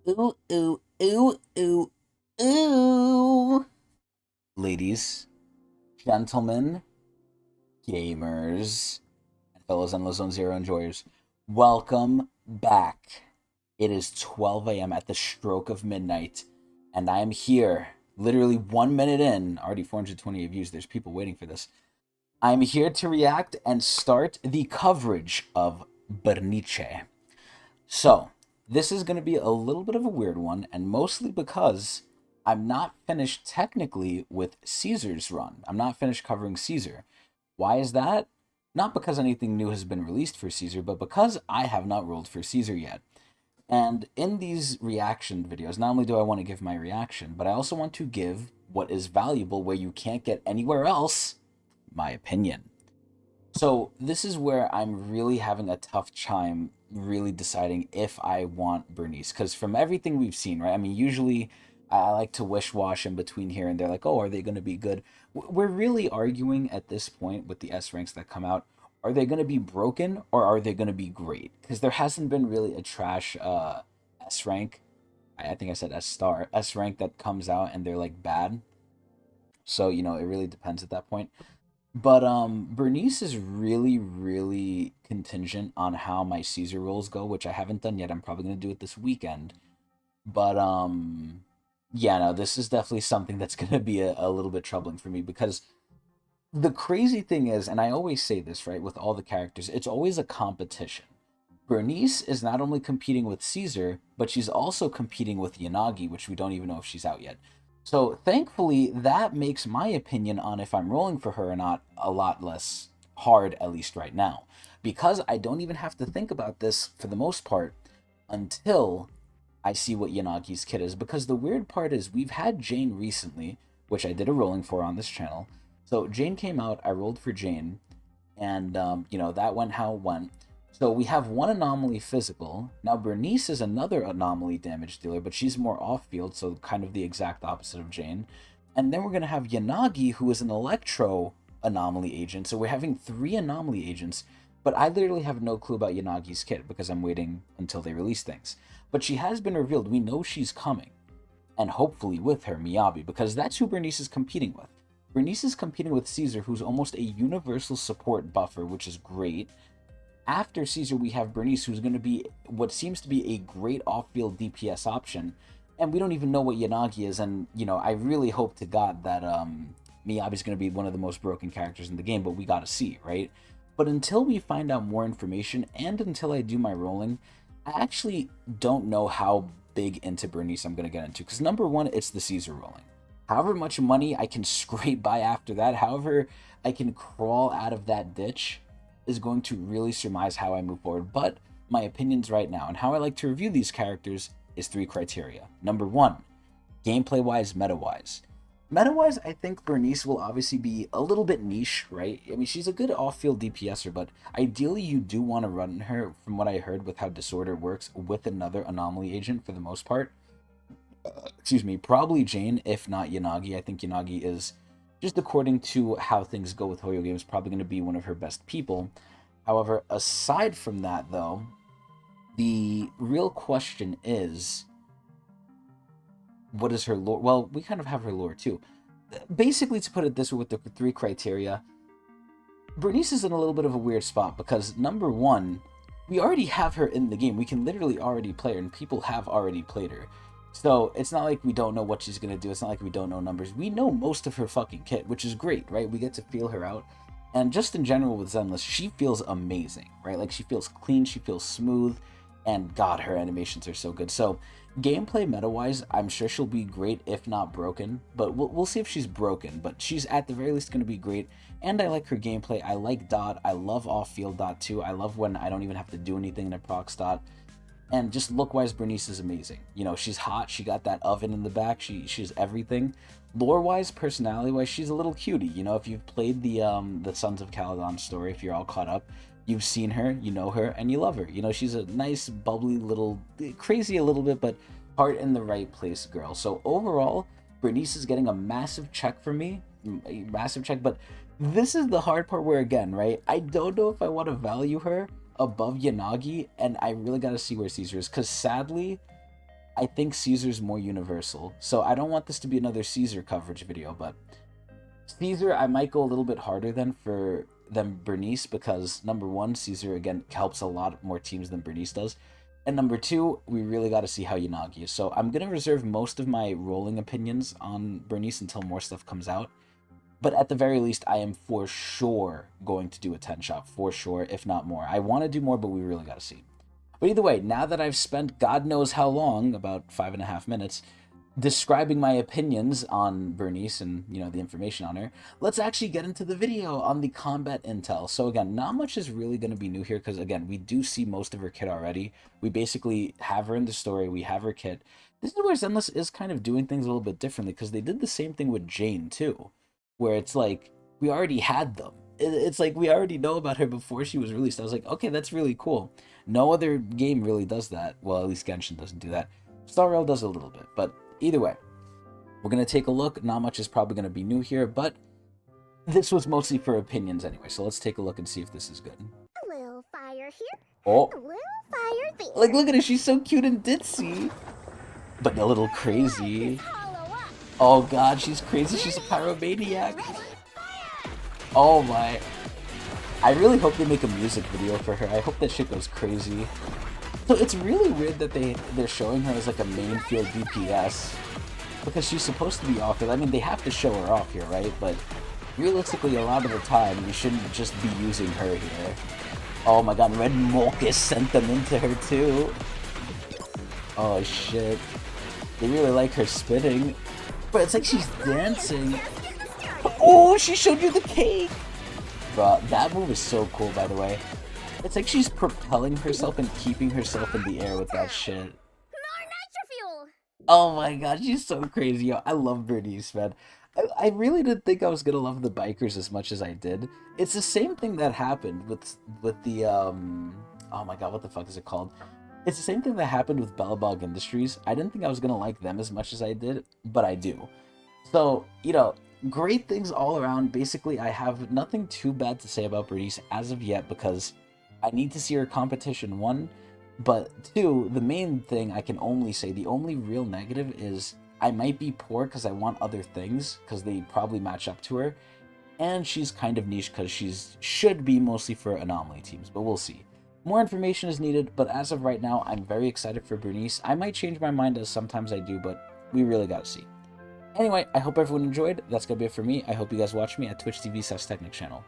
Ooh, ooh, ooh, ooh, ooh. Ladies, gentlemen, gamers, and fellows Endless Zone Zero enjoyers, welcome back. It is 12 a.m. at the stroke of midnight, and I am here, literally 1 minute in, already 420 views. There's people waiting for this. I'm here to react and start the coverage of Burnice. So, this is going to be a little bit of a weird one, and mostly because I'm not finished technically with Caesar's run. I'm not finished covering Caesar. Why is that? Not because anything new has been released for Caesar, but because I have not rolled for Caesar yet. And in these reaction videos, not only do I want to give my reaction, but I also want to give what is valuable where you can't get anywhere else, my opinion. So this is where I'm really having a tough time really deciding if I want Burnice. Because from everything we've seen, right? I mean, usually I like to wish wash in between here and there, like, oh, are they going to be good? We're really arguing at this point with the S ranks that come out. Are they going to be broken or are they going to be great? Because there hasn't been really a trash S rank. I think I said S star S rank that comes out and they're like bad. So it really depends at that point. But Bernice is really, really contingent on how my Caesar rolls go, which I haven't done yet. I'm probably gonna do it this weekend. But yeah, no, this is definitely something that's gonna be a little bit troubling for me because the crazy thing is, and I always say this, right, with all the characters, it's always a competition. Bernice is not only competing with Caesar, but she's also competing with Yanagi, which we don't even know if she's out yet. So thankfully, that makes my opinion on if I'm rolling for her or not a lot less hard, at least right now. Because I don't even have to think about this for the most part until I see what Yanagi's kit is. Because the weird part is we've had Jane recently, which I did a rolling for on this channel. So Jane came out, I rolled for Jane, and that went how it went. So we have one anomaly physical. Now Bernice is another anomaly damage dealer, but she's more off field, so kind of the exact opposite of Jane. And then we're gonna have Yanagi, who is an electro anomaly agent. So we're having three anomaly agents, but I literally have no clue about Yanagi's kit because I'm waiting until they release things. But she has been revealed. We know she's coming, and hopefully with her Miyabi, because that's who Bernice is competing with. Bernice is competing with Caesar, who's almost a universal support buffer, which is great. After Caesar, we have Burnice, who's going to be what seems to be a great off-field DPS option, and we don't even know what Yanagi is. And I really hope to God that Miyabi's going to be one of the most broken characters in the game, but we got to see, right? But until we find out more information, and until I do my rolling, I actually don't know how big into Burnice I'm going to get into. Because number one, it's the Caesar rolling. However much money I can scrape by after that, however I can crawl out of that ditch, is going to really surmise how I move forward. But my opinions right now and how I like to review these characters is three criteria. Number one, gameplay wise, meta wise. Meta wise, I think Bernice will obviously be a little bit niche, right? I mean, she's a good off field DPSer, but ideally, you do want to run her, from what I heard with how Disorder works, with another anomaly agent for the most part. Excuse me, probably Jane, if not Yanagi. I think Yanagi is, just according to how things go with Hoyo Games, probably going to be one of her best people. However, aside from that, though, the real question is, what is her lore? Well, we kind of have her lore too. Basically, to put it this way, with the three criteria, Bernice is in a little bit of a weird spot because number one, we already have her in the game. We can literally already play her, and people have already played her. So it's not like we don't know what she's gonna do. It's not like we don't know numbers. We know most of her fucking kit, which is great, right? We get to feel her out. And just in general with Zenless, she feels amazing, right? Like she feels clean, she feels smooth, and God, her animations are so good. So gameplay meta-wise, I'm sure she'll be great if not broken, but we'll see if she's broken. But she's at the very least going to be great, and I like her gameplay. I like Dot. I love off-field Dot too. I love when I don't even have to do anything in a proc Dot. And just look-wise, Bernice is amazing. She's hot. She got that oven in the back. She's everything. Lore-wise, personality-wise, she's a little cutie. If you've played the Sons of Caledon story, if you're all caught up, you've seen her, you know her, and you love her. She's a nice, bubbly little, crazy a little bit, but heart in the right place girl. So overall, Bernice is getting a massive check from me, a massive check. But this is the hard part where, again, right, I don't know if I want to value her above Yanagi, and I really got to see where Caesar is, because sadly, I think Caesar's more universal. So I don't want this to be another Caesar coverage video, but Caesar I might go a little bit harder than Burnice because number one, Caesar again helps a lot more teams than Burnice does. And number two, we really got to see how Yanagi is. So I'm going to reserve most of my rolling opinions on Burnice until more stuff comes out. But at the very least, I am for sure going to do a 10 shot, for sure, if not more. I want to do more, but we really got to see. But either way, now that I've spent God knows how long, about 5.5 minutes, describing my opinions on Burnice and, you know, the information on her, let's actually get into the video on the combat intel. So again, not much is really going to be new here because, again, we do see most of her kit already. We basically have her in the story. We have her kit. This is where Zenless is kind of doing things a little bit differently because they did the same thing with Jane, too, where it's like, we already had them. It's like we already know about her before she was released. I was like, okay, that's really cool. No other game really does that. Well, at least Genshin doesn't do that. Star Rail does a little bit, but either way, we're going to take a look. Not much is probably going to be new here, but this was mostly for opinions anyway, so let's take a look and see if this is good. A little fire here. Oh, A little fire there. like, look at her. She's so cute and ditzy, but a little crazy. Oh god, she's crazy. She's a pyromaniac. Oh my. I really hope they make a music video for her. I hope that shit goes crazy. So it's really weird that they're showing her as like a main field DPS because she's supposed to be off. I mean, they have to show her off here, right? But realistically, a lot of the time, you shouldn't just be using her here. Oh my god, Red Molkus sent them into her too. Oh shit. They really like her spitting. But it's like she's dancing. Oh, she showed you the cake! Bro, that move is so cool, by the way. It's like she's propelling herself and keeping herself in the air with that shit. More nitro fuel. Oh my god, she's so crazy. Yo, I love Burnice, man. I really didn't think I was gonna love the bikers as much as I did. It's the same thing that happened with the, oh my god, what the fuck is it called? It's the same thing that happened with Bellabog Industries. I didn't think I was gonna like them as much as I did, but I do. So, you know, great things all around. Basically, I have nothing too bad to say about Burnice as of yet because I need to see her competition, one. But two, the main thing I can only say, the only real negative is I might be poor because I want other things because they probably match up to her. And she's kind of niche because should be mostly for anomaly teams, but we'll see. More information is needed, but as of right now, I'm very excited for Burnice. I might change my mind as sometimes I do, but we really gotta see. Anyway, I hope everyone enjoyed. That's gonna be it for me. I hope you guys watch me at Twitch TV/Tecnics channel.